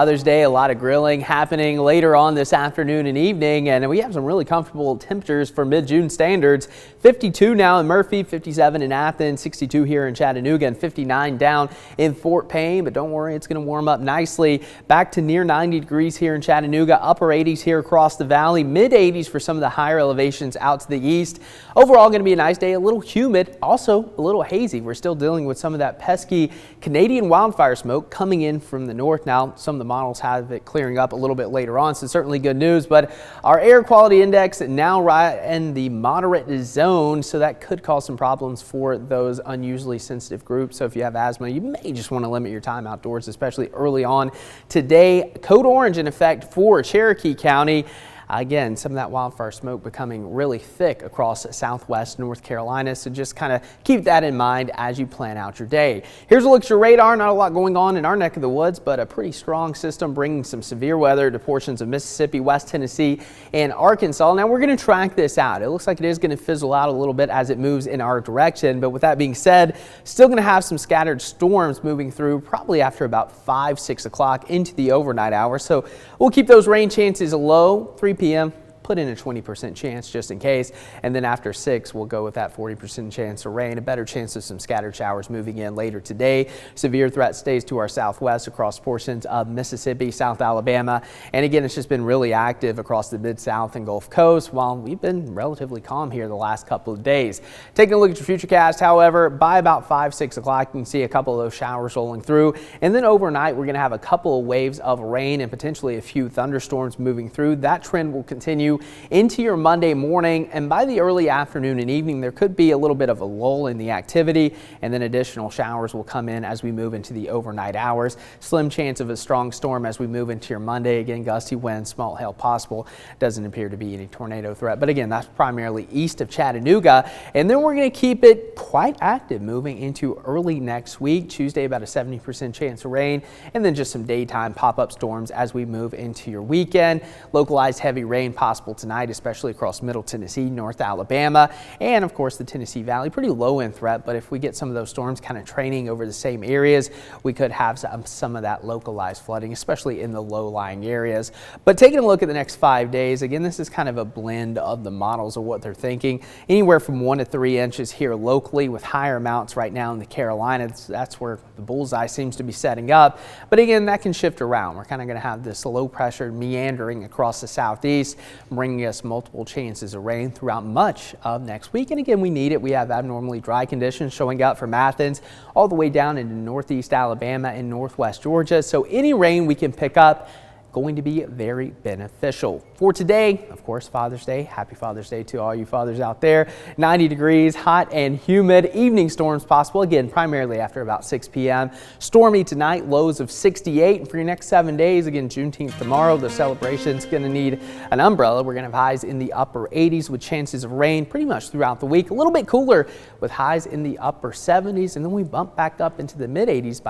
Father's Day, a lot of grilling happening later on this afternoon and evening, and we have some really comfortable temperatures for mid-June standards. 52 now in Murphy, 57 in Athens, 62 here in Chattanooga, and 59 down in Fort Payne. But don't worry, it's going to warm up nicely. Back to near 90 degrees here in Chattanooga, upper 80s here across the valley, mid 80s for some of the higher elevations out to the east. Overall, going to be a nice day, a little humid, also a little hazy. We're still dealing with some of that pesky Canadian wildfire smoke coming in from the north. Now, some of the models have it clearing up a little bit later on, so certainly good news. But our air quality index now right in the moderate zone, so that could cause some problems for those unusually sensitive groups. So if you have asthma, you may just want to limit your time outdoors, especially early on today. Code orange in effect for Cherokee County. Again, some of that wildfire smoke becoming really thick across southwest North Carolina, so just kind of keep that in mind as you plan out your day. Here's a look at your radar. Not a lot going on in our neck of the woods, but a pretty strong system bringing some severe weather to portions of Mississippi, West Tennessee, and Arkansas. Now we're going to track this out. It looks like it is going to fizzle out a little bit as it moves in our direction, but with that being said, still going to have some scattered storms moving through probably after about 5-6 o'clock into the overnight hours. So we'll keep those rain chances low. 3 p.m. put in a 20% chance just in case, and then after 6 we'll go with that 40% chance of rain, a better chance of some scattered showers moving in later today. Severe threat stays to our southwest across portions of Mississippi, South Alabama, and again it's just been really active across the mid-south and Gulf Coast, while we've been relatively calm here the last couple of days. Taking a look at your futurecast, however, by about 5-6 o'clock you can see a couple of those showers rolling through, and then overnight we're going to have a couple of waves of rain and potentially a few thunderstorms moving through. That trend will continue into your Monday morning, and by the early afternoon and evening there could be a little bit of a lull in the activity, and then additional showers will come in as we move into the overnight hours. Slim chance of a strong storm as we move into your Monday. Again, gusty winds, small hail possible. Doesn't appear to be any tornado threat, but again that's primarily east of Chattanooga, and then we're going to keep it quite active moving into early next week. Tuesday about a 70% chance of rain, and then just some daytime pop-up storms as we move into your weekend. Localized heavy rain possible tonight, especially across Middle Tennessee, North Alabama, and of course the Tennessee Valley. Pretty low in threat, but if we get some of those storms kind of training over the same areas, we could have some of that localized flooding, especially in the low-lying areas. But taking a look at the next 5 days, again this is kind of a blend of the models of what they're thinking. Anywhere from 1 to 3 inches here locally, with higher amounts right now in the Carolinas. That's where the bullseye seems to be setting up, but again that can shift around. We're kind of going to have this low pressure meandering across the southeast, bringing us multiple chances of rain throughout much of next week. And again, we need it. We have abnormally dry conditions showing up from Athens all the way down into northeast Alabama and northwest Georgia. So any rain we can pick up going to be very beneficial. For today, of course, Father's Day. Happy Father's Day to all you fathers out there. 90 degrees, hot and humid. Evening storms possible, again, primarily after about 6 p.m. Stormy tonight, lows of 68. And for your next 7 days, again, Juneteenth tomorrow, the celebration's going to need an umbrella. We're going to have highs in the upper 80s with chances of rain pretty much throughout the week. A little bit cooler with highs in the upper 70s, and then we bump back up into the mid 80s by